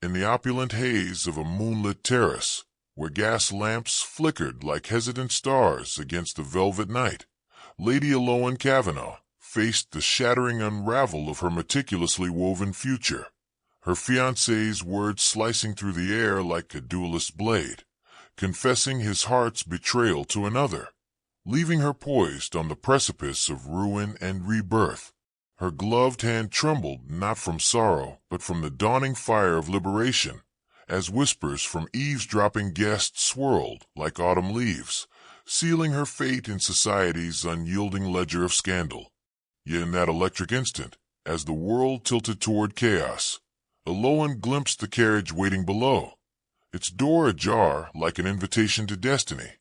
in the opulent haze of a moonlit terrace, where gas lamps flickered like hesitant stars against the velvet night, Lady Elowen Kavanagh faced the shattering unravel of her meticulously woven future, her fiancé's words slicing through the air like a duelist's blade, confessing his heart's betrayal to another, leaving her poised on the precipice of ruin and rebirth. Her gloved hand trembled not from sorrow, but from the dawning fire of liberation, as whispers from eavesdropping guests swirled like autumn leaves, sealing her fate in society's unyielding ledger of scandal. Yet in that electric instant, as the world tilted toward chaos, Elowen glimpsed the carriage waiting below, its door ajar like an invitation to destiny,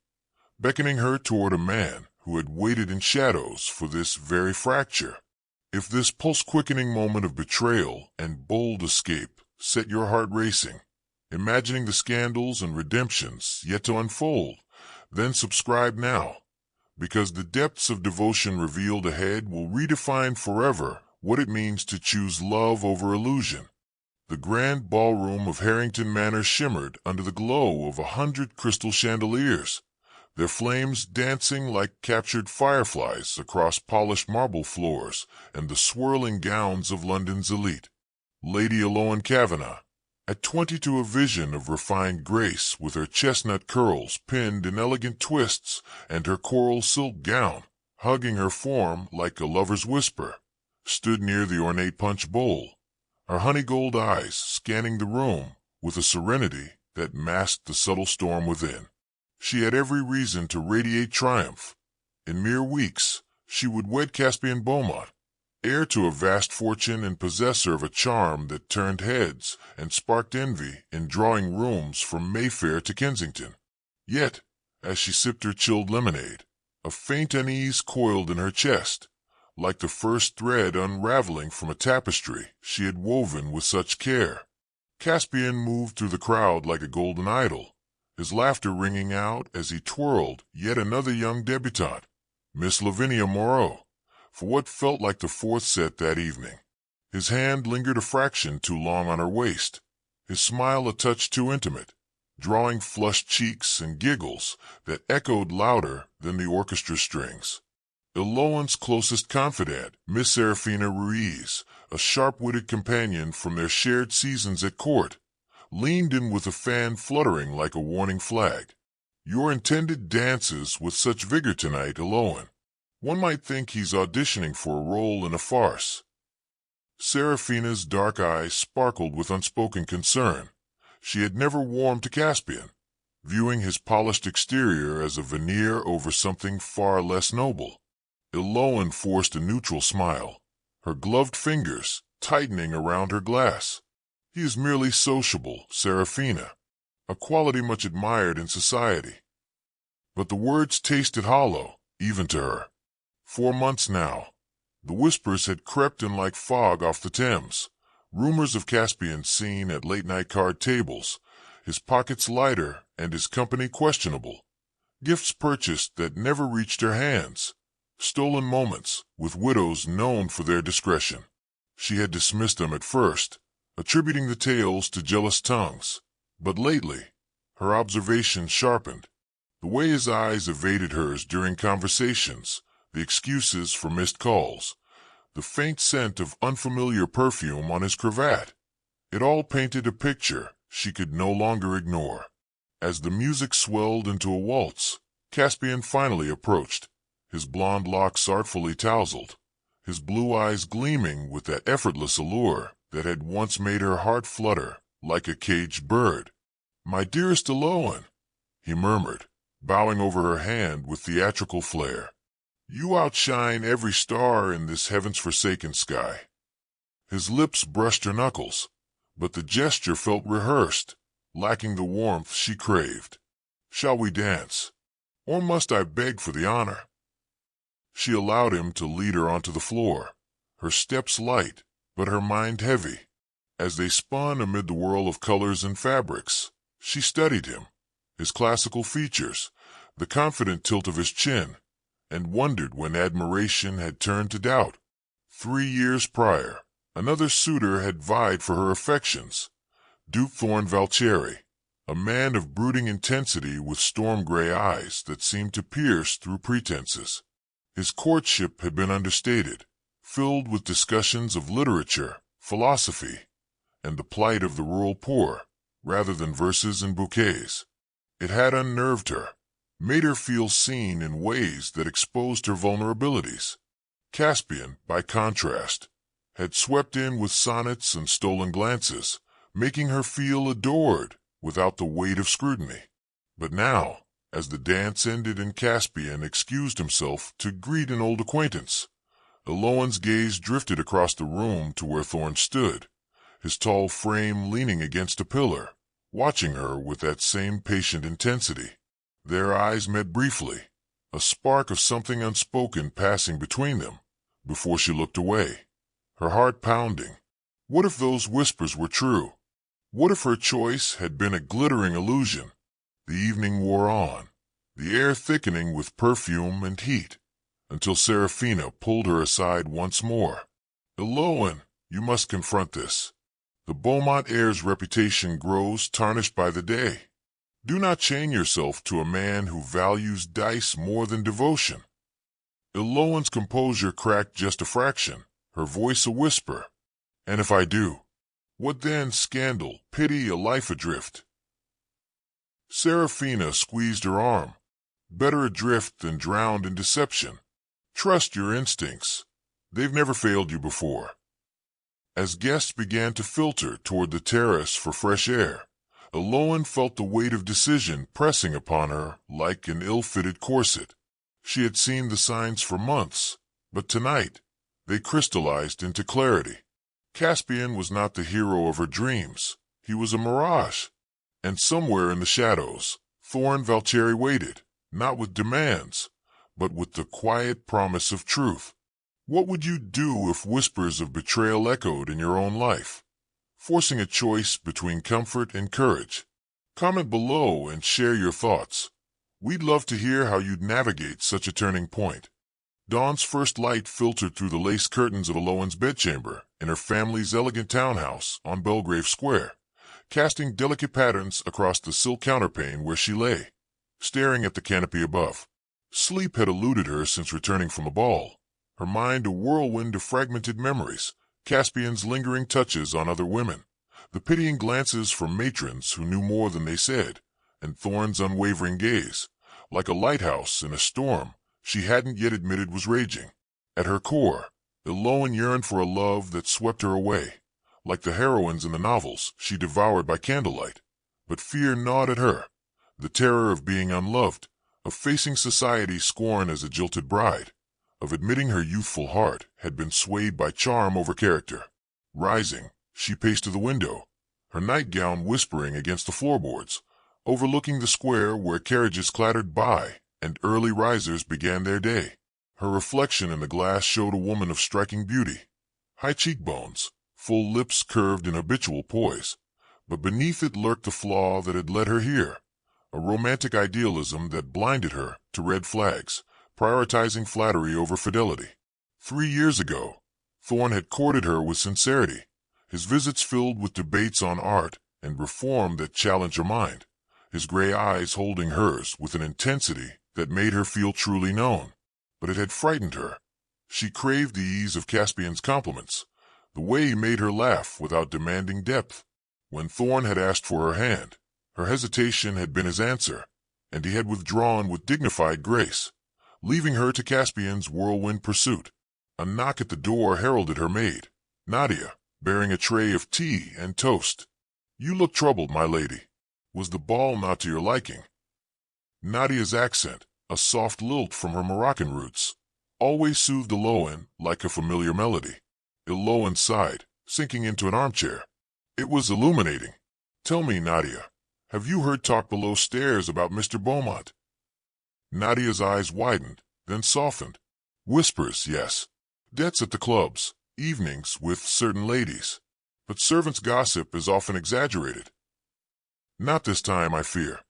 beckoning her toward a man who had waited in shadows for this very fracture. If this pulse-quickening moment of betrayal and bold escape set your heart racing, imagining the scandals and redemptions yet to unfold, then subscribe now, because the depths of devotion revealed ahead will redefine forever what it means to choose love over illusion. The grand ballroom of Harrington Manor shimmered under the glow of 100 crystal chandeliers, their flames dancing like captured fireflies across polished marble floors and the swirling gowns of London's elite. Lady Elowen Kavanagh, at 22 a vision of refined grace with her chestnut curls pinned in elegant twists and her coral silk gown hugging her form like a lover's whisper, stood near the ornate punch bowl, her honey-gold eyes scanning the room with a serenity that masked the subtle storm within. She had every reason to radiate triumph. In mere weeks, she would wed Caspian Beaumont, heir to a vast fortune and possessor of a charm that turned heads and sparked envy in drawing rooms from Mayfair to Kensington. Yet, as she sipped her chilled lemonade, a faint unease coiled in her chest, like the first thread unraveling from a tapestry she had woven with such care. Caspian moved through the crowd like a golden idol, his laughter ringing out as he twirled yet another young debutante, Miss Lavinia Moreau, for what felt like the fourth set that evening. His hand lingered a fraction too long on her waist, his smile a touch too intimate, drawing flushed cheeks and giggles that echoed louder than the orchestra strings. Elowen's closest confidant, Miss Serafina Ruiz, a sharp-witted companion from their shared seasons at court, leaned in with a fan fluttering like a warning flag. "Your intended dances with such vigor tonight, Elowen. One might think he's auditioning for a role in a farce." Serafina's dark eyes sparkled with unspoken concern. She had never warmed to Caspian, viewing his polished exterior as a veneer over something far less noble. Elowen forced a neutral smile, her gloved fingers tightening around her glass. "He is merely sociable, Serafina, a quality much admired in society." But the words tasted hollow, even to her. 4 months now. The whispers had crept in like fog off the Thames, rumors of Caspian seen at late-night card tables, his pockets lighter and his company questionable, gifts purchased that never reached her hands, stolen moments with widows known for their discretion. She had dismissed them at first, attributing the tales to jealous tongues, but lately her observation sharpened. The way his eyes evaded hers during conversations, the excuses for missed calls, the faint scent of unfamiliar perfume on his cravat, it all painted a picture she could no longer ignore. As the music swelled into a waltz, Caspian finally approached, his blonde locks artfully tousled, his blue eyes gleaming with that effortless allure that had once made her heart flutter like a caged bird. "My dearest Elowen," he murmured, bowing over her hand with theatrical flair. "You outshine every star in this heaven's-forsaken sky." His lips brushed her knuckles, but the gesture felt rehearsed, lacking the warmth she craved. "Shall we dance? Or must I beg for the honor?" She allowed him to lead her onto the floor, her steps light, but her mind heavy. As they spun amid the whirl of colors and fabrics, she studied him, his classical features, the confident tilt of his chin, and wondered when admiration had turned to doubt. 3 years prior, another suitor had vied for her affections. Duke Thorne Valtieri, a man of brooding intensity with storm-gray eyes that seemed to pierce through pretenses. His courtship had been understated, filled with discussions of literature, philosophy, and the plight of the rural poor, rather than verses and bouquets. It had unnerved her, made her feel seen in ways that exposed her vulnerabilities. Caspian, by contrast, had swept in with sonnets and stolen glances, making her feel adored without the weight of scrutiny. But now, as the dance ended and Caspian excused himself to greet an old acquaintance, Elowen's gaze drifted across the room to where Thorne stood, his tall frame leaning against a pillar, watching her with that same patient intensity. Their eyes met briefly, a spark of something unspoken passing between them, before she looked away, her heart pounding. What if those whispers were true? What if her choice had been a glittering illusion? The evening wore on, the air thickening with perfume and heat, until Serafina pulled her aside once more. "Elowen, you must confront this. The Beaumont heir's reputation grows tarnished by the day. Do not chain yourself to a man who values dice more than devotion." Elowen's composure cracked just a fraction, her voice a whisper. "And if I do? What then? Scandal, pity, a life adrift." Serafina squeezed her arm. "Better adrift than drowned in deception. Trust your instincts. They've never failed you before." As guests began to filter toward the terrace for fresh air, Elowen felt the weight of decision pressing upon her like an ill-fitted corset. She had seen the signs for months, but tonight they crystallized into clarity. Caspian was not the hero of her dreams. He was a mirage. And somewhere in the shadows, Thorne Valtieri waited, not with demands, but with the quiet promise of truth. What would you do if whispers of betrayal echoed in your own life, forcing a choice between comfort and courage? Comment below and share your thoughts. We'd love to hear how you'd navigate such a turning point. Dawn's first light filtered through the lace curtains of Elowen's bedchamber in her family's elegant townhouse on Belgrave Square, casting delicate patterns across the silk counterpane where she lay, staring at the canopy above. Sleep had eluded her since returning from a ball, her mind a whirlwind of fragmented memories, Caspian's lingering touches on other women, the pitying glances from matrons who knew more than they said, and Thorne's unwavering gaze, like a lighthouse in a storm she hadn't yet admitted was raging. At her core, Elowen yearned for a love that swept her away, like the heroines in the novels she devoured by candlelight. But fear gnawed at her, the terror of being unloved, of facing society's scorn as a jilted bride, of admitting her youthful heart had been swayed by charm over character. Rising, she paced to the window, her nightgown whispering against the floorboards, overlooking the square where carriages clattered by and early risers began their day. Her reflection in the glass showed a woman of striking beauty, high cheekbones, full lips curved in habitual poise, but beneath it lurked the flaw that had led her here, a romantic idealism that blinded her to red flags, prioritizing flattery over fidelity. 3 years ago, Thorne had courted her with sincerity, his visits filled with debates on art and reform that challenged her mind, his gray eyes holding hers with an intensity that made her feel truly known. But it had frightened her. She craved the ease of Caspian's compliments, the way he made her laugh without demanding depth. When Thorne had asked for her hand, her hesitation had been his answer, and he had withdrawn with dignified grace, leaving her to Caspian's whirlwind pursuit. A knock at the door heralded her maid, Nadia, bearing a tray of tea and toast. "You look troubled, my lady. Was the ball not to your liking?" Nadia's accent, a soft lilt from her Moroccan roots, always soothed Elowen like a familiar melody. Elowen sighed, sinking into an armchair. It was illuminating. "Tell me, Nadia, have you heard talk below stairs about Mr. Beaumont?" Nadia's eyes widened, then softened. "Whispers, yes. Debts at the clubs, evenings with certain ladies. But servants' gossip is often exaggerated." "Not this time, I fear."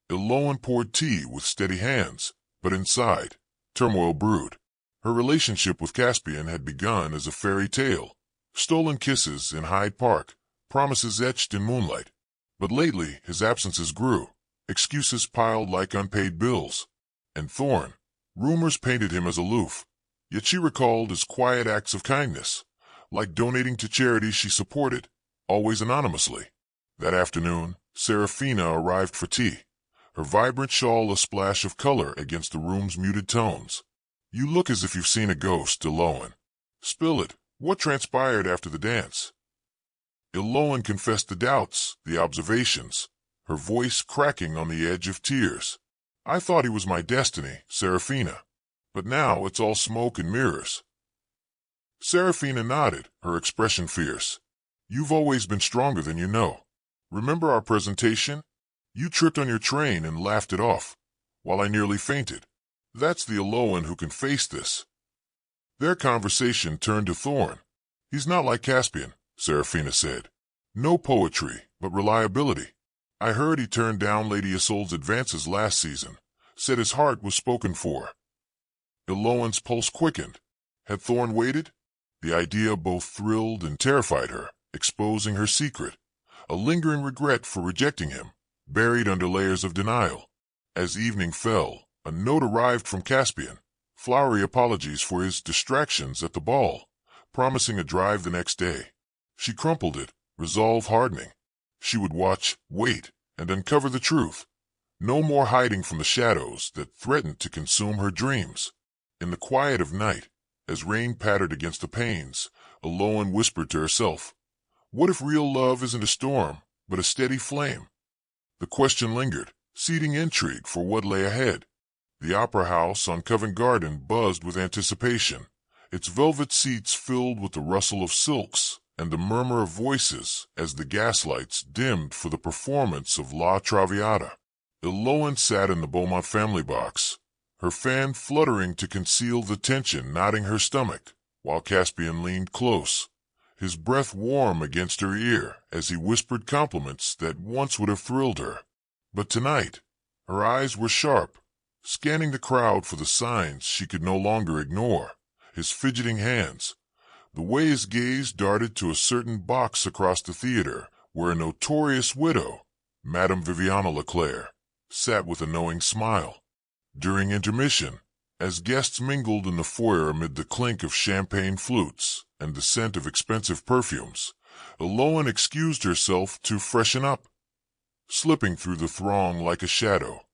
Elowen poured tea with steady hands, but inside, turmoil brewed. Her relationship with Caspian had begun as a fairy tale, stolen kisses in Hyde Park, promises etched in moonlight. But lately his absences grew, excuses piled like unpaid bills. And Thorne, rumors painted him as aloof, yet she recalled his quiet acts of kindness, like donating to charities she supported, always anonymously. That afternoon, Serafina arrived for tea, her vibrant shawl a splash of color against the room's muted tones. "You look as if you've seen a ghost, Elowen. Spill it. What transpired after the dance?" Elowen confessed the doubts, the observations, her voice cracking on the edge of tears. "I thought he was my destiny, Serafina. But now it's all smoke and mirrors." Serafina nodded, her expression fierce. "You've always been stronger than you know. Remember our presentation? You tripped on your train and laughed it off, while I nearly fainted. That's the Elowen who can face this." Their conversation turned to Thorne. "He's not like Caspian," Serafina said. "No poetry, but reliability. I heard he turned down Lady Isolde's advances last season, said his heart was spoken for." Elowen's pulse quickened. Had Thorne waited? The idea both thrilled and terrified her, exposing her secret, a lingering regret for rejecting him, buried under layers of denial. As evening fell, a note arrived from Caspian, flowery apologies for his distractions at the ball, promising a drive the next day. She crumpled it, resolve hardening. She would watch, wait, and uncover the truth. No more hiding from the shadows that threatened to consume her dreams. In the quiet of night, as rain pattered against the panes, Elowen whispered to herself, "What if real love isn't a storm, but a steady flame?" The question lingered, seeding intrigue for what lay ahead. The opera house on Covent Garden buzzed with anticipation, its velvet seats filled with the rustle of silks and the murmur of voices as the gaslights dimmed for the performance of La Traviata. Elowen sat in the Beaumont family box, her fan fluttering to conceal the tension knotting her stomach, while Caspian leaned close, his breath warm against her ear as he whispered compliments that once would have thrilled her. But tonight, her eyes were sharp, scanning the crowd for the signs she could no longer ignore. His fidgeting hands, the way his gaze darted to a certain box across the theater where a notorious widow, Madame Viviana Leclerc, sat with a knowing smile. During intermission, as guests mingled in the foyer amid the clink of champagne flutes and the scent of expensive perfumes, Elowen excused herself to freshen up, slipping through the throng like a shadow.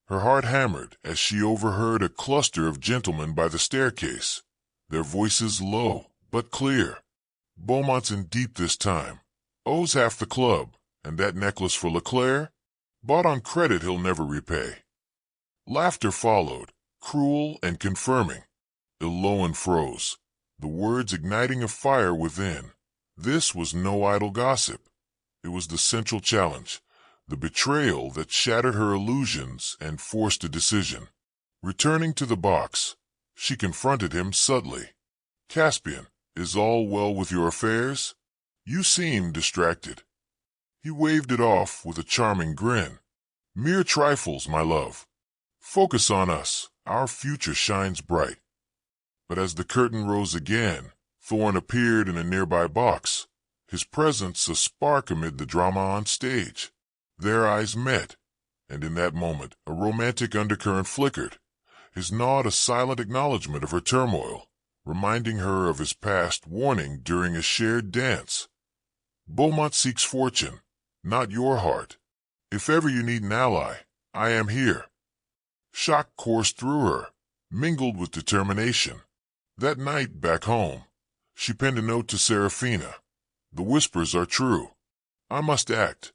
Her heart hammered as she overheard a cluster of gentlemen by the staircase, their voices low but clear. "Beaumont's in deep this time. Owes half the club, and that necklace for Leclerc? Bought on credit he'll never repay." Laughter followed, cruel and confirming. Elowen froze, the words igniting a fire within. This was no idle gossip. It was the central challenge, the betrayal that shattered her illusions and forced a decision. Returning to the box, she confronted him subtly. "Caspian, is all well with your affairs? You seem distracted." He waved it off with a charming grin. "Mere trifles, my love. Focus on us, our future shines bright." But as the curtain rose again, Thorne appeared in a nearby box, his presence a spark amid the drama on stage. Their eyes met, and in that moment a romantic undercurrent flickered, his nod a silent acknowledgment of her turmoil, reminding her of his past warning during a shared dance. "Beaumont seeks fortune, not your heart. If ever you need an ally, I am here." Shock coursed through her, mingled with determination. That night, back home, she penned a note to Serafina. "The whispers are true. I must act."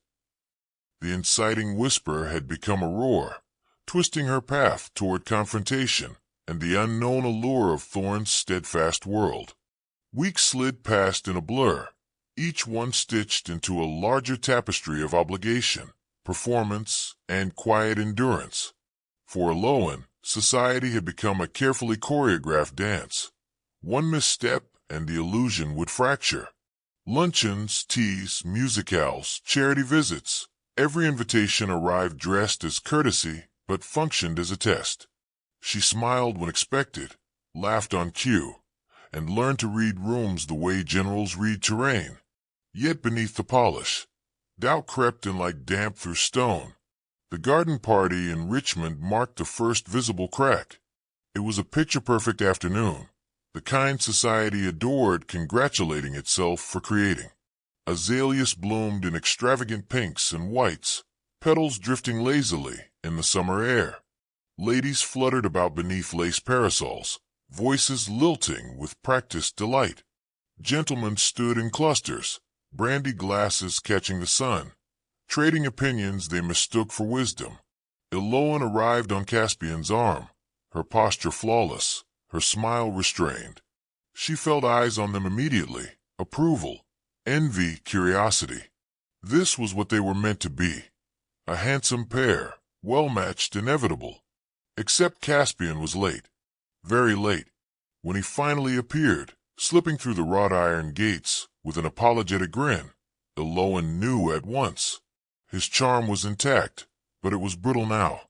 The inciting whisper had become a roar, twisting her path toward confrontation and the unknown allure of Thorne's steadfast world. Weeks slid past in a blur, each one stitched into a larger tapestry of obligation, performance, and quiet endurance. For Elowen, society had become a carefully choreographed dance. One misstep and the illusion would fracture. Luncheons, teas, musicales, charity visits, every invitation arrived dressed as courtesy but functioned as a test. She smiled when expected, laughed on cue, and learned to read rooms the way generals read terrain. Yet beneath the polish, doubt crept in like damp through stone. The garden party in Richmond marked the first visible crack. It was a picture-perfect afternoon, the kind society adored, congratulating itself for creating. Azaleas bloomed in extravagant pinks and whites, petals drifting lazily in the summer air. Ladies fluttered about beneath lace parasols, voices lilting with practiced delight. Gentlemen stood in clusters, brandy glasses catching the sun, trading opinions they mistook for wisdom. Elowen arrived on Caspian's arm, her posture flawless, her smile restrained. She felt eyes on them immediately, approval, envy, curiosity. This was what they were meant to be. A handsome pair, well-matched, inevitable. Except Caspian was late, very late. When he finally appeared, slipping through the wrought iron gates with an apologetic grin, Elowen knew at once. His charm was intact, but it was brittle now,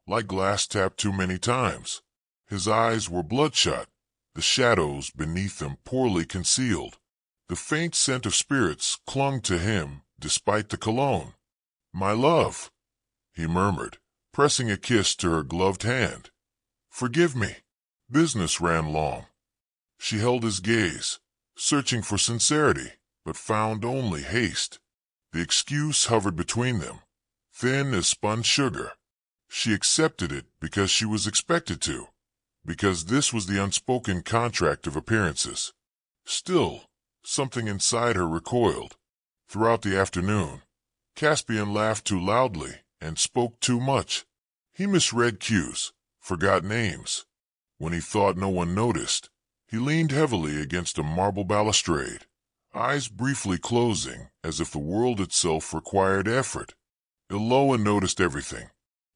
like glass tapped too many times. His eyes were bloodshot, the shadows beneath them poorly concealed. The faint scent of spirits clung to him despite the cologne. "My love," he murmured, pressing a kiss to her gloved hand. "Forgive me." Business ran long. She held his gaze, searching for sincerity, but found only haste. The excuse hovered between them, thin as spun sugar. She accepted it because she was expected to, because this was the unspoken contract of appearances. Still, something inside her recoiled. Throughout the afternoon, Caspian laughed too loudly and spoke too much. He misread cues, forgot names. When he thought no one noticed, he leaned heavily against a marble balustrade, eyes briefly closing as if the world itself required effort. Elowen noticed everything.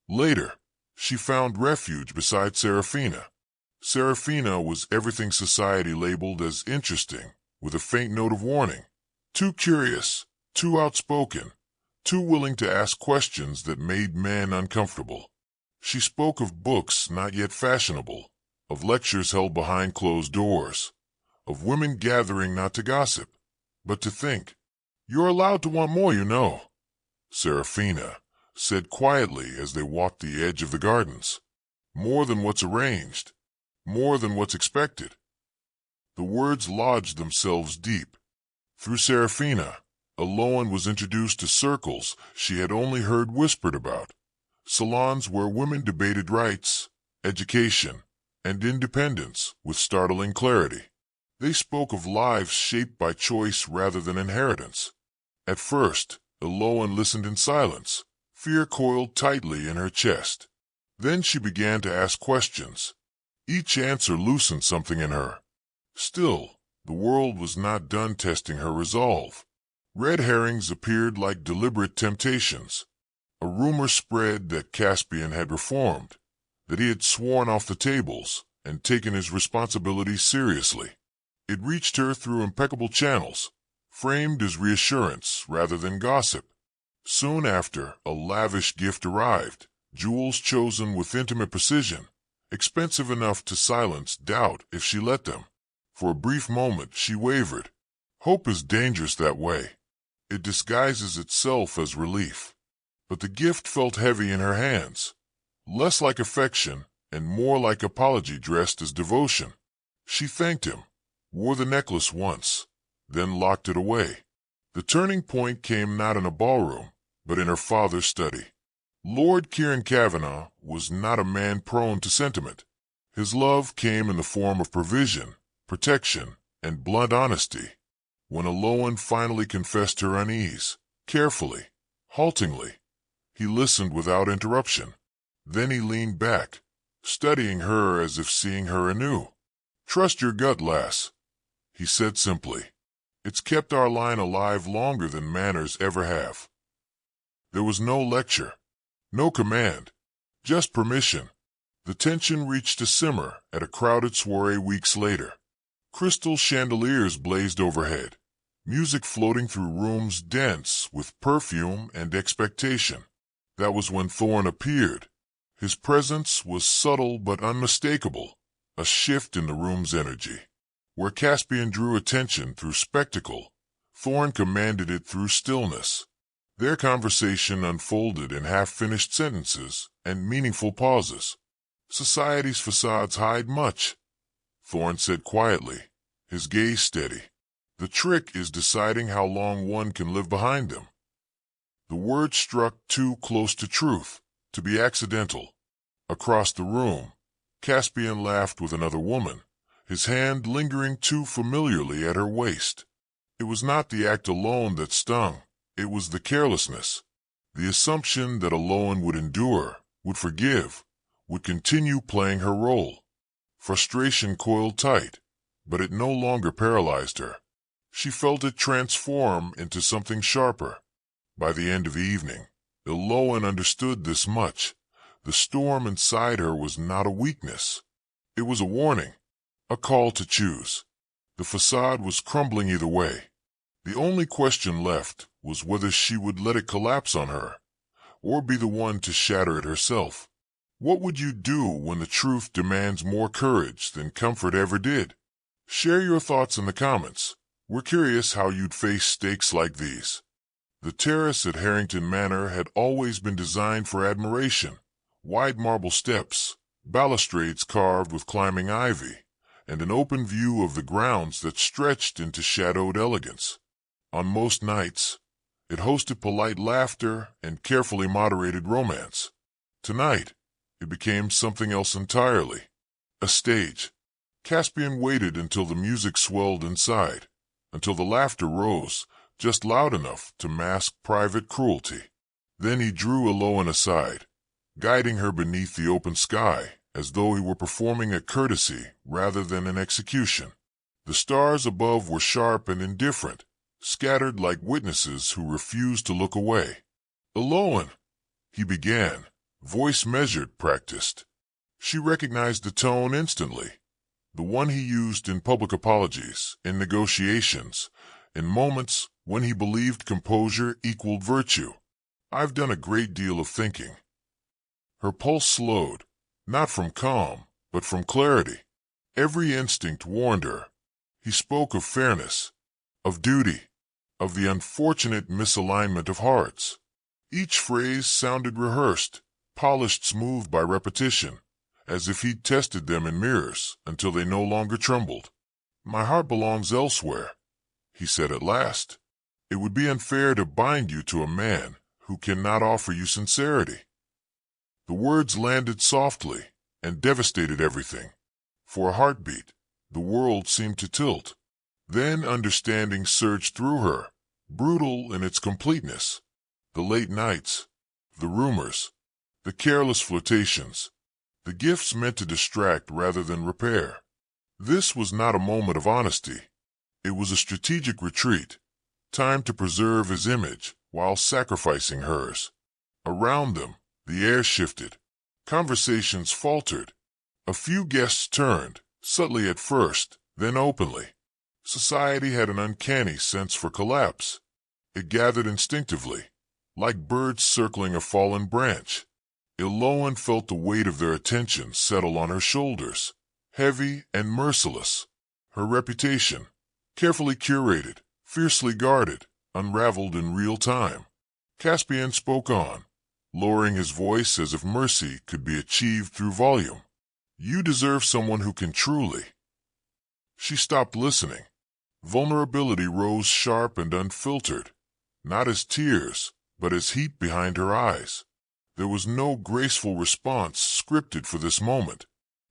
Later, she found refuge beside Serafina. Serafina was everything society labeled as interesting, with a faint note of warning. Too curious, too outspoken, too willing to ask questions that made men uncomfortable. She spoke of books not yet fashionable, of lectures held behind closed doors, of women gathering not to gossip, but to think. "You're allowed to want more, you know," Serafina said quietly as they walked the edge of the gardens. "More than what's arranged, more than what's expected." The words lodged themselves deep. Through Serafina, Elowen was introduced to circles she had only heard whispered about, salons where women debated rights, education, and independence with startling clarity. They spoke of lives shaped by choice rather than inheritance. At first, Elowen listened in silence, fear coiled tightly in her chest. Then she began to ask questions. Each answer loosened something in her. Still, the world was not done testing her resolve. Red herrings appeared like deliberate temptations. A rumor spread that Caspian had reformed, that he had sworn off the tables and taken his responsibilities seriously. It reached her through impeccable channels, framed as reassurance rather than gossip. Soon after, a lavish gift arrived, jewels chosen with intimate precision, expensive enough to silence doubt if she let them. For a brief moment she wavered. Hope is dangerous that way. It disguises itself as relief. But the gift felt heavy in her hands, less like affection and more like apology dressed as devotion. She thanked him, wore the necklace once, then locked it away. The turning point came not in a ballroom, but in her father's study. Lord Kavanagh was not a man prone to sentiment. His love came in the form of provision, protection, and blunt honesty. When Elowen finally confessed her unease, carefully, haltingly, he listened without interruption. Then he leaned back, studying her as if seeing her anew. "Trust your gut, lass," he said simply. "It's kept our line alive longer than manners ever have." There was no lecture, no command, just permission. The tension reached a simmer at a crowded soiree weeks later. Crystal chandeliers blazed overhead, music floating through rooms dense with perfume and expectation. That was when Thorne appeared. His presence was subtle but unmistakable, a shift in the room's energy. Where Caspian drew attention through spectacle, Thorne commanded it through stillness. Their conversation unfolded in half-finished sentences and meaningful pauses. Society's facades hide much, Thorne said quietly, his gaze steady. The trick is deciding how long one can live behind them. The word struck too close to truth to be accidental. Across the room, Caspian laughed with another woman, his hand lingering too familiarly at her waist. It was not the act alone that stung, it was the carelessness, the assumption that Elowen would endure, would forgive, would continue playing her role. Frustration coiled tight, but it no longer paralyzed her. She felt it transform into something sharper. By the end of the evening, Elowen understood this much. The storm inside her was not a weakness. It was a warning, a call to choose. The facade was crumbling either way. The only question left was whether she would let it collapse on her, or be the one to shatter it herself. What would you do when the truth demands more courage than comfort ever did? Share your thoughts in the comments. We're curious how you'd face stakes like these. The terrace at Harrington Manor had always been designed for admiration. Wide marble steps, balustrades carved with climbing ivy, and an open view of the grounds that stretched into shadowed elegance. On most nights, it hosted polite laughter and carefully moderated romance. Tonight, it became something else entirely. A stage. Caspian waited until the music swelled inside, until the laughter rose, just loud enough to mask private cruelty. Then he drew Elowen aside, guiding her beneath the open sky, as though he were performing a courtesy rather than an execution. The stars above were sharp and indifferent, scattered like witnesses who refused to look away. "Elowen," he began, voice measured, practiced. She recognized the tone instantly, the one he used in public apologies, in negotiations, in moments when he believed composure equaled virtue. "I've done a great deal of thinking." Her pulse slowed, not from calm, but from clarity. Every instinct warned her. He spoke of fairness, of duty, of the unfortunate misalignment of hearts. Each phrase sounded rehearsed, polished smooth by repetition, as if he'd tested them in mirrors until they no longer trembled. "My heart belongs elsewhere," he said at last. "It would be unfair to bind you to a man who cannot offer you sincerity." The words landed softly and devastated everything. For a heartbeat, the world seemed to tilt. Then understanding surged through her, brutal in its completeness. The late nights, the rumors, the careless flirtations, the gifts meant to distract rather than repair. This was not a moment of honesty. It was a strategic retreat, time to preserve his image while sacrificing hers. Around them, the air shifted. Conversations faltered. A few guests turned, subtly at first, then openly. Society had an uncanny sense for collapse. It gathered instinctively, like birds circling a fallen branch. Elowen felt the weight of their attention settle on her shoulders, heavy and merciless. Her reputation, carefully curated, fiercely guarded, unraveled in real time. Caspian spoke on, lowering his voice as if mercy could be achieved through volume. "You deserve someone who can truly." She stopped listening. Vulnerability rose sharp and unfiltered, not as tears, but as heat behind her eyes. There was no graceful response scripted for this moment,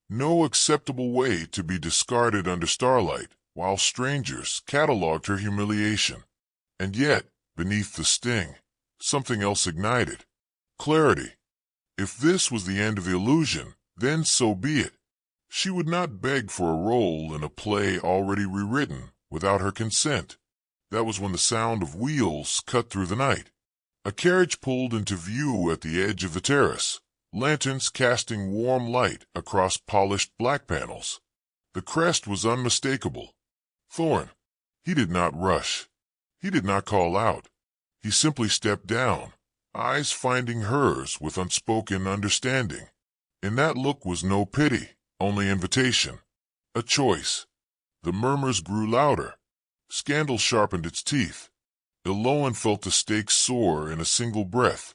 no acceptable way to be discarded under starlight while strangers catalogued her humiliation. And yet, beneath the sting, something else ignited. Clarity. If this was the end of the illusion, then so be it. She would not beg for a role in a play already rewritten without her consent. That was when the sound of wheels cut through the night. A carriage pulled into view at the edge of the terrace, lanterns casting warm light across polished black panels. The crest was unmistakable. Thorne. He did not rush. He did not call out. He simply stepped down, eyes finding hers with unspoken understanding. In that look was no pity, only invitation. A choice. The murmurs grew louder. Scandal sharpened its teeth. Elowen felt the stakes soar in a single breath.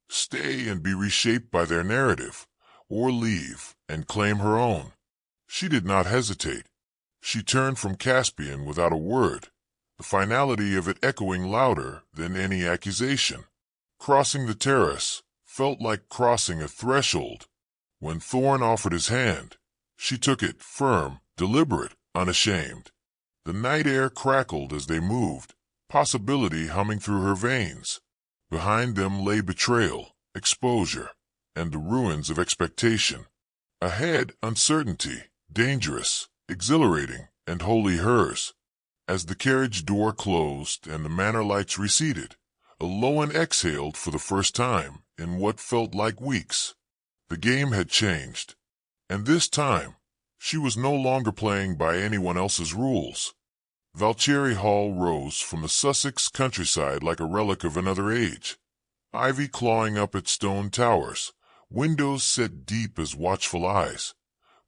Stay and be reshaped by their narrative, or leave and claim her own. She did not hesitate. She turned from Caspian without a word, the finality of it echoing louder than any accusation. Crossing the terrace felt like crossing a threshold. When Thorne offered his hand, she took it, firm, deliberate, unashamed. The night air crackled as they moved, possibility humming through her veins. Behind them lay betrayal, exposure, and the ruins of expectation. Ahead, uncertainty, dangerous, exhilarating, and wholly hers. As the carriage door closed and the manor lights receded, Elowen exhaled for the first time in what felt like weeks. The game had changed, and this time, she was no longer playing by anyone else's rules. Valtieri Hall rose from the Sussex countryside like a relic of another age. Ivy clawing up its stone towers, windows set deep as watchful eyes,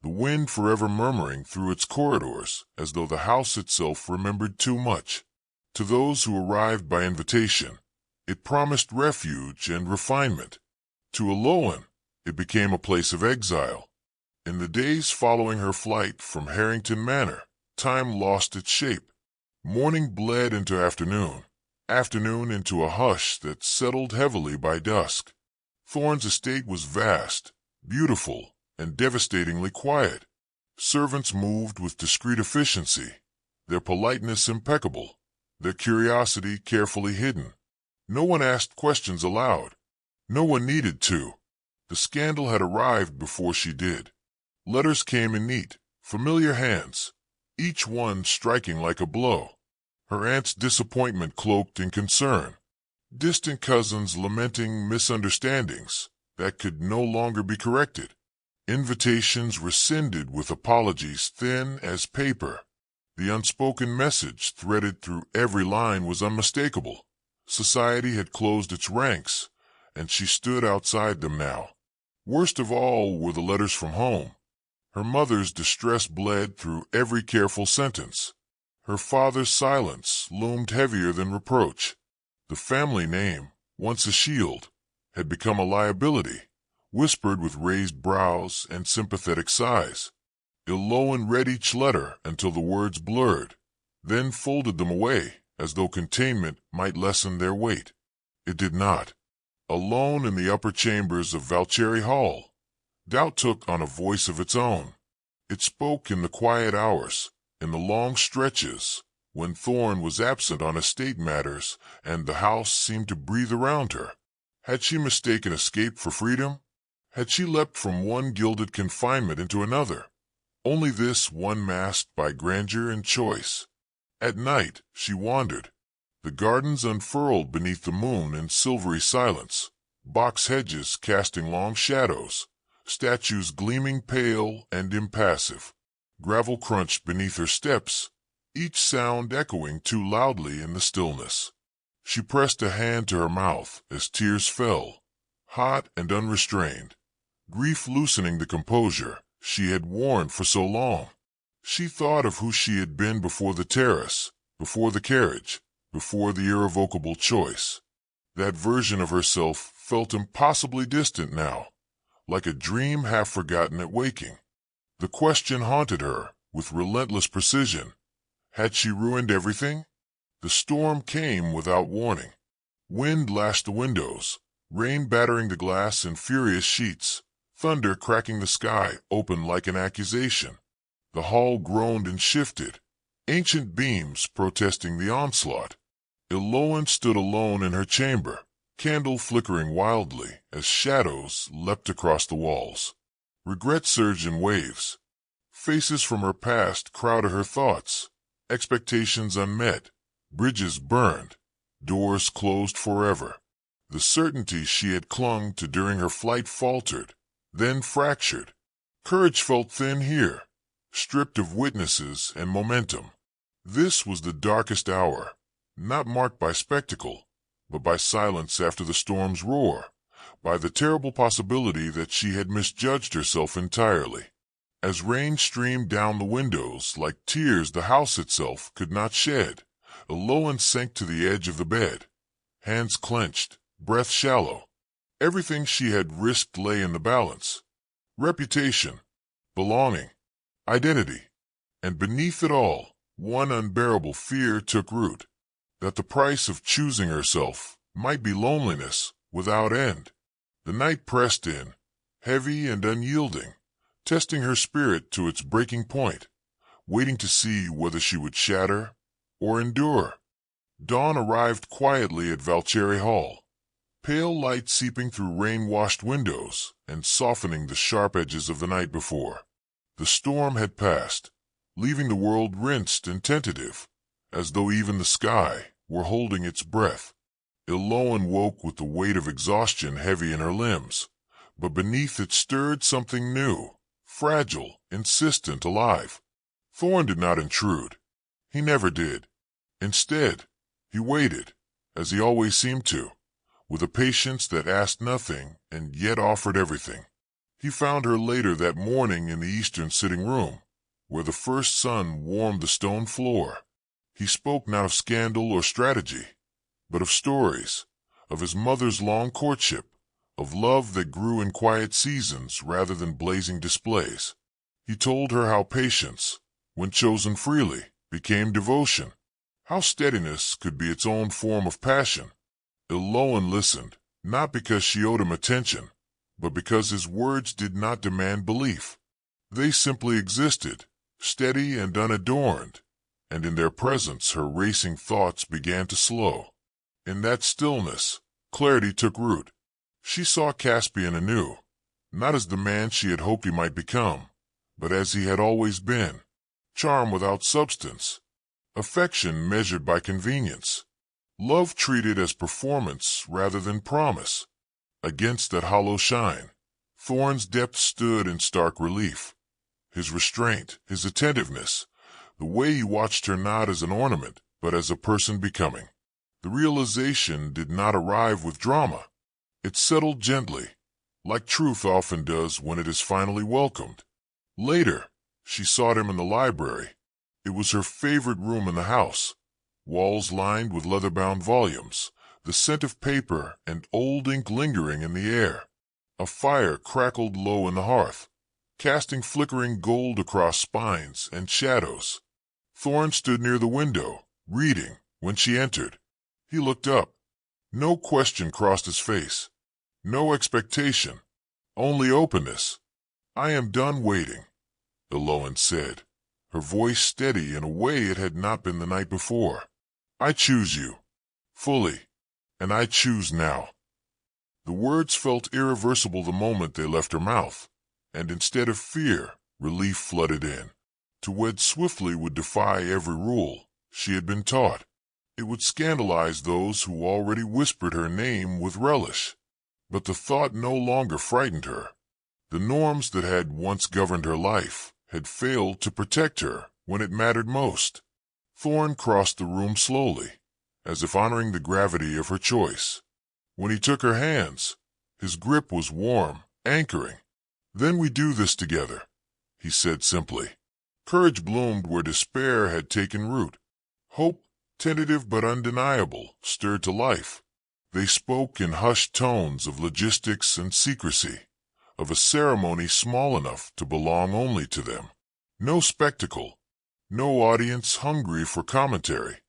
the wind forever murmuring through its corridors as though the house itself remembered too much. To those who arrived by invitation, it promised refuge and refinement. To Elowen, it became a place of exile. In the days following her flight from Harrington Manor, time lost its shape. Morning bled into afternoon, afternoon into a hush that settled heavily by dusk. Thorne's estate was vast, beautiful, and devastatingly quiet. Servants moved with discreet efficiency, their politeness impeccable, their curiosity carefully hidden. No one asked questions aloud. No one needed to. The scandal had arrived before she did. Letters came in neat, familiar hands, each one striking like a blow. Her aunt's disappointment cloaked in concern. Distant cousins lamenting misunderstandings that could no longer be corrected. Invitations rescinded with apologies thin as paper. The unspoken message threaded through every line was unmistakable. Society had closed its ranks, and she stood outside them now. Worst of all were the letters from home. Her mother's distress bled through every careful sentence. Her father's silence loomed heavier than reproach. The family name, once a shield, had become a liability, whispered with raised brows and sympathetic sighs. Elowen read each letter until the words blurred, then folded them away as though containment might lessen their weight. It did not. Alone in the upper chambers of Valtieri Hall, doubt took on a voice of its own. It spoke in the quiet hours, in the long stretches, when Thorne was absent on estate matters and the house seemed to breathe around her. Had she mistaken escape for freedom? Had she leapt from one gilded confinement into another? Only this one masked by grandeur and choice. At night she wandered. The gardens unfurled beneath the moon in silvery silence, box hedges casting long shadows, statues gleaming pale and impassive. Gravel crunched beneath her steps, each sound echoing too loudly in the stillness. She pressed a hand to her mouth as tears fell, hot and unrestrained, grief loosening the composure she had worn for so long. She thought of who she had been before the terrace, before the carriage, before the irrevocable choice. That version of herself felt impossibly distant now, like a dream half forgotten at waking. The question haunted her with relentless precision. Had she ruined everything? The storm came without warning. Wind lashed the windows, rain battering the glass in furious sheets, thunder cracking the sky open like an accusation. The hall groaned and shifted, ancient beams protesting the onslaught. Elowen stood alone in her chamber, candle flickering wildly as shadows leapt across the walls. Regret surged in waves. Faces from her past crowded her thoughts, expectations unmet, bridges burned, doors closed forever. The certainty she had clung to during her flight faltered, then fractured. Courage felt thin here, stripped of witnesses and momentum. This was the darkest hour, not marked by spectacle, but by silence after the storm's roar, by the terrible possibility that she had misjudged herself entirely. As rain streamed down the windows like tears the house itself could not shed, Elowen sank to the edge of the bed, hands clenched, breath shallow. Everything she had risked lay in the balance. Reputation, belonging, identity. And beneath it all, one unbearable fear took root, that the price of choosing herself might be loneliness without end. The night pressed in, heavy and unyielding, testing her spirit to its breaking point, waiting to see whether she would shatter or endure. Dawn arrived quietly at Valtieri Hall, pale light seeping through rain-washed windows and softening the sharp edges of the night before. The storm had passed, leaving the world rinsed and tentative, as though even the sky were holding its breath. Elowen woke with the weight of exhaustion heavy in her limbs, but beneath it stirred something new, fragile, insistent, alive. Thorne did not intrude. He never did. Instead, he waited, as he always seemed to, with a patience that asked nothing and yet offered everything. He found her later that morning in the eastern sitting room, where the first sun warmed the stone floor. He spoke not of scandal or strategy, but of stories, of his mother's long courtship, of love that grew in quiet seasons rather than blazing displays. He told her how patience, when chosen freely, became devotion, how steadiness could be its own form of passion. Elowen listened, not because she owed him attention, but because his words did not demand belief. They simply existed, steady and unadorned, and in their presence her racing thoughts began to slow. In that stillness, clarity took root. She saw Caspian anew, not as the man she had hoped he might become, but as he had always been, charm without substance, affection measured by convenience, love treated as performance rather than promise. Against that hollow shine, Thorne's depth stood in stark relief. His restraint, his attentiveness, the way he watched her not as an ornament, but as a person becoming. The realization did not arrive with drama. It settled gently, like truth often does when it is finally welcomed. Later, she sought him in the library. It was her favorite room in the house, walls lined with leather-bound volumes, the scent of paper and old ink lingering in the air. A fire crackled low in the hearth, casting flickering gold across spines and shadows. Thorne stood near the window, reading, when she entered. He looked up. No question crossed his face. No expectation. Only openness. "I am done waiting," Elowen said, her voice steady in a way it had not been the night before. "I choose you, fully, and I choose now." The words felt irreversible the moment they left her mouth, and instead of fear, relief flooded in. To wed swiftly would defy every rule she had been taught. It would scandalize those who already whispered her name with relish. But the thought no longer frightened her. The norms that had once governed her life had failed to protect her when it mattered most. Thorne crossed the room slowly, as if honoring the gravity of her choice. When he took her hands, his grip was warm, anchoring. "Then we do this together," he said simply. Courage bloomed where despair had taken root. Hope, tentative but undeniable, stirred to life. They spoke in hushed tones of logistics and secrecy, of a ceremony small enough to belong only to them. No spectacle, no audience hungry for commentary,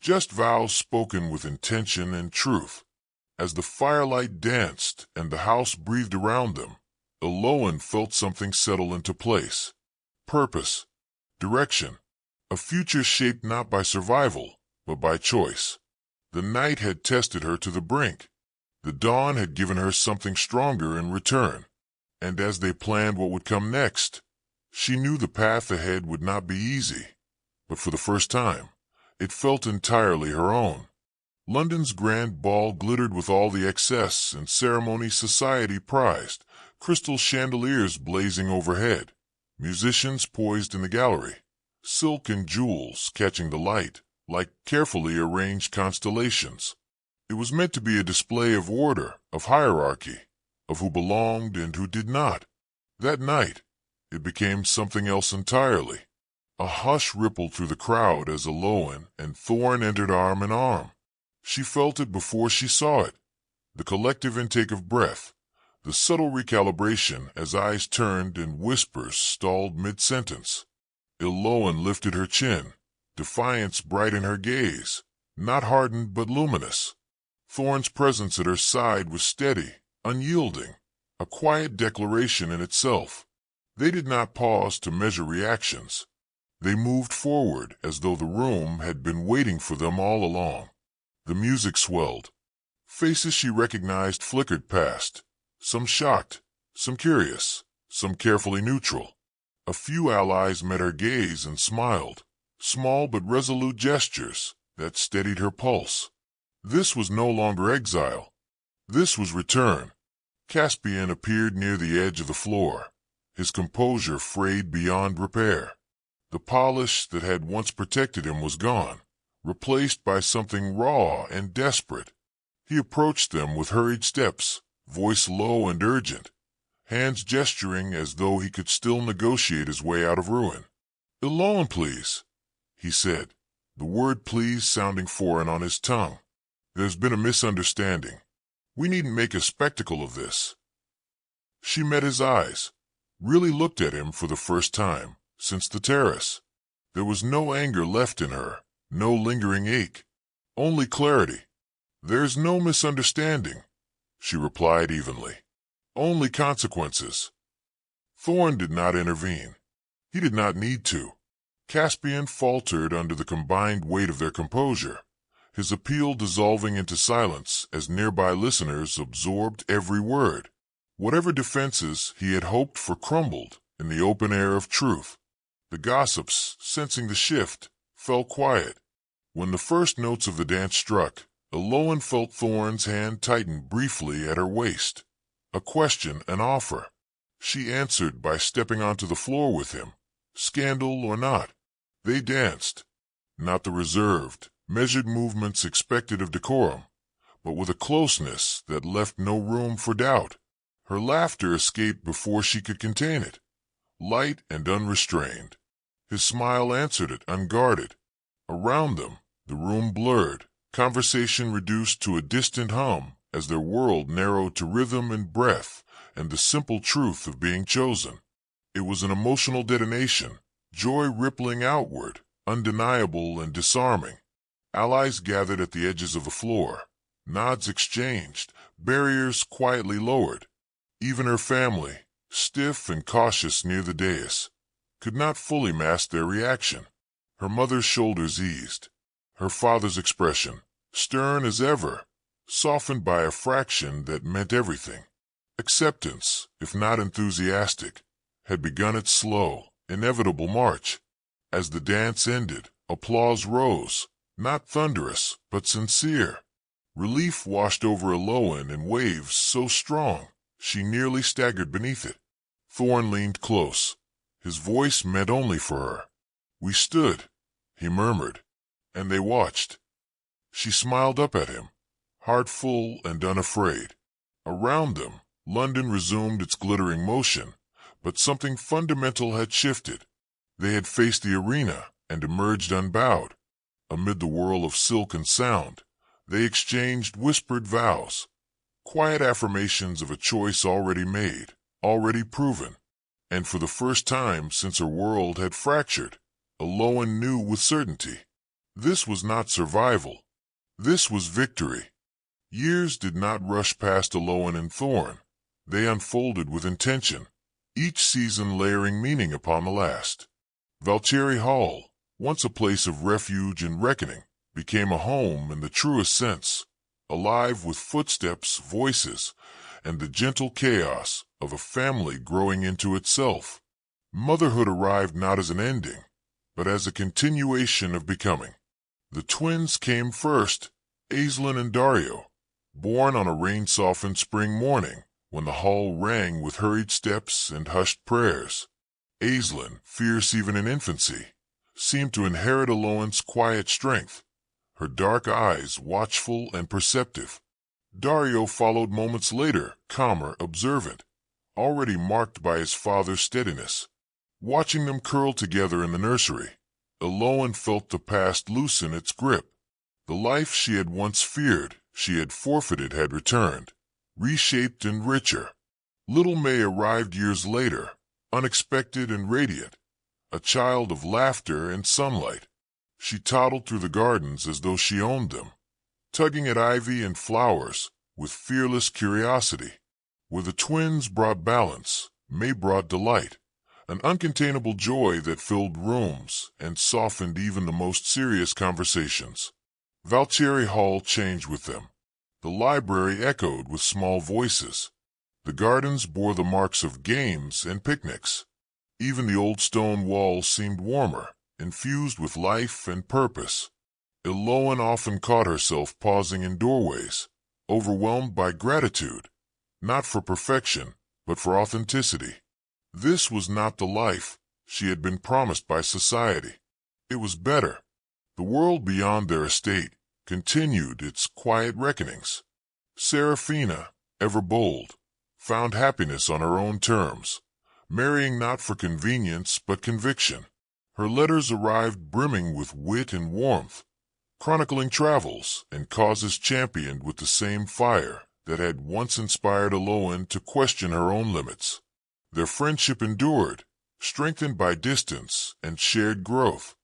just vows spoken with intention and truth. As the firelight danced and the house breathed around them, Elowen felt something settle into place. Purpose, direction, a future shaped not by survival, but by choice. The night had tested her to the brink. The dawn had given her something stronger in return. And as they planned what would come next, she knew the path ahead would not be easy. But for the first time, it felt entirely her own. London's grand ball glittered with all the excess and ceremony society prized, crystal chandeliers blazing overhead, musicians poised in the gallery, silk and jewels catching the light like carefully arranged constellations. It was meant to be a display of order, of hierarchy, of who belonged and who did not. That night, it became something else entirely. A hush rippled through the crowd as Elowen and Thorne entered arm in arm. She felt it before she saw it. The collective intake of breath, the subtle recalibration as eyes turned and whispers stalled mid-sentence. Elowen lifted her chin, defiance bright in her gaze, not hardened but luminous. Thorne's presence at her side was steady, unyielding, a quiet declaration in itself. They did not pause to measure reactions. They moved forward as though the room had been waiting for them all along. The music swelled. Faces she recognized flickered past, some shocked, some curious, some carefully neutral. A few allies met her gaze and smiled, small but resolute gestures that steadied her pulse. This was no longer exile. This was return. Caspian appeared near the edge of the floor, his composure frayed beyond repair. The polish that had once protected him was gone, replaced by something raw and desperate. He approached them with hurried steps, voice low and urgent, hands gesturing as though he could still negotiate his way out of ruin. "Elowen, please," he said, the word please sounding foreign on his tongue. "There's been a misunderstanding. We needn't make a spectacle of this." She met his eyes, really looked at him for the first time since the terrace. There was no anger left in her, no lingering ache, only clarity. "There's no misunderstanding," she replied evenly. "Only consequences." Thorne did not intervene. He did not need to. Caspian faltered under the combined weight of their composure, his appeal dissolving into silence as nearby listeners absorbed every word. Whatever defenses he had hoped for crumbled in the open air of truth. The gossips, sensing the shift, fell quiet. When the first notes of the dance struck, Elowen felt Thorne's hand tighten briefly at her waist. A question, an offer. She answered by stepping onto the floor with him, scandal or not. They danced, not the reserved, measured movements expected of decorum, but with a closeness that left no room for doubt. Her laughter escaped before she could contain it, light and unrestrained. His smile answered it, unguarded. Around them, the room blurred, conversation reduced to a distant hum as their world narrowed to rhythm and breath and the simple truth of being chosen. It was an emotional detonation, joy rippling outward, undeniable and disarming. Allies gathered at the edges of the floor, nods exchanged, barriers quietly lowered. Even her family, stiff and cautious near the dais, could not fully mask their reaction. Her mother's shoulders eased. Her father's expression, stern as ever, softened by a fraction that meant everything. Acceptance, if not enthusiastic, had begun its slow, inevitable march. As the dance ended, applause rose, not thunderous, but sincere. Relief washed over Elowen in waves so strong she nearly staggered beneath it. Thorne leaned close. His voice meant only for her. "We stood," he murmured, "and they watched." She smiled up at him, heart full and unafraid. Around them, London resumed its glittering motion, but something fundamental had shifted. They had faced the arena and emerged unbowed. Amid the whirl of silk and sound, they exchanged whispered vows, quiet affirmations of a choice already made, already proven. And for the first time since her world had fractured, Elowen knew with certainty. This was not survival. This was victory. Years did not rush past Elowen and Thorne. They unfolded with intention, each season layering meaning upon the last. Valtieri Hall, once a place of refuge and reckoning, became a home in the truest sense, alive with footsteps, voices, and the gentle chaos of a family growing into itself. Motherhood arrived not as an ending, but as a continuation of becoming. The twins came first, Aislinn and Dario, born on a rain-softened spring morning when the hall rang with hurried steps and hushed prayers. Aislinn, fierce even in infancy, seemed to inherit Elowen's quiet strength, her dark eyes watchful and perceptive. Dario followed moments later, calmer, observant, already marked by his father's steadiness. Watching them curl together in the nursery, Elowen felt the past loosen its grip. The life she had once feared she had forfeited had returned, reshaped and richer. Little May arrived years later, unexpected and radiant, a child of laughter and sunlight. She toddled through the gardens as though she owned them, tugging at ivy and flowers with fearless curiosity. Where the twins brought balance, May brought delight, an uncontainable joy that filled rooms and softened even the most serious conversations. Valtieri Hall changed with them. The library echoed with small voices. The gardens bore the marks of games and picnics. Even the old stone walls seemed warmer, infused with life and purpose. Elowen often caught herself pausing in doorways, overwhelmed by gratitude, not for perfection, but for authenticity. This was not the life she had been promised by society. It was better. The world beyond their estate continued its quiet reckonings. Serafina, ever bold, found happiness on her own terms, marrying not for convenience but conviction. Her letters arrived brimming with wit and warmth, chronicling travels and causes championed with the same fire that had once inspired Elowen to question her own limits. Their friendship endured, strengthened by distance and shared growth.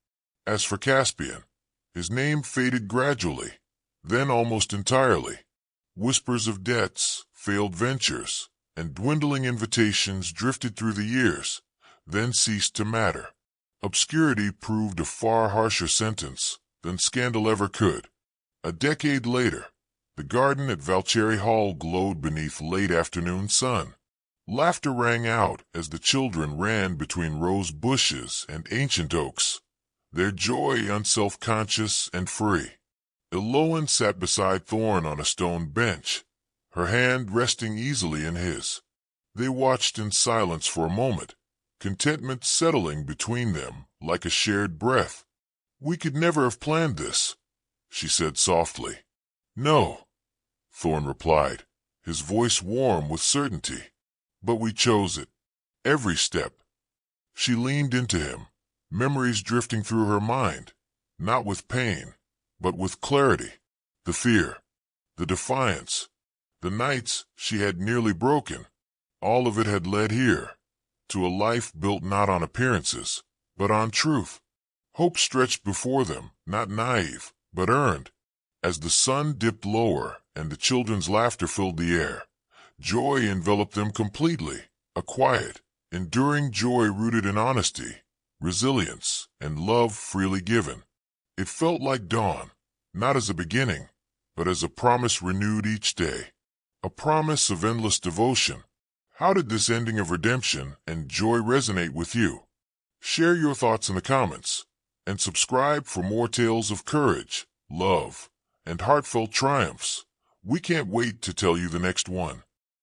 As for Caspian, his name faded gradually, then almost entirely. Whispers of debts, failed ventures, and dwindling invitations drifted through the years, then ceased to matter. Obscurity proved a far harsher sentence than scandal ever could. A decade later, the garden at Valtieri Hall glowed beneath late afternoon sun. Laughter rang out as the children ran between rose bushes and ancient oaks, their joy unself-conscious and free. Elowen sat beside Thorne on a stone bench, her hand resting easily in his. They watched in silence for a moment, contentment settling between them like a shared breath. "We could never have planned this," she said softly. "No," Thorne replied, his voice warm with certainty. "But we chose it. Every step." She leaned into him, memories drifting through her mind, not with pain, but with clarity. The fear, the defiance, the nights she had nearly broken, all of it had led here, to a life built not on appearances, but on truth. Hope stretched before them, not naive, but earned. As the sun dipped lower and the children's laughter filled the air, joy enveloped them completely, a quiet, enduring joy rooted in honesty, resilience, and love freely given. It felt like dawn, not as a beginning, but as a promise renewed each day, a promise of endless devotion. How did this ending of redemption and joy resonate with you? Share your thoughts in the comments, and subscribe for more tales of courage, love, and heartfelt triumphs. We can't wait to tell you the next one.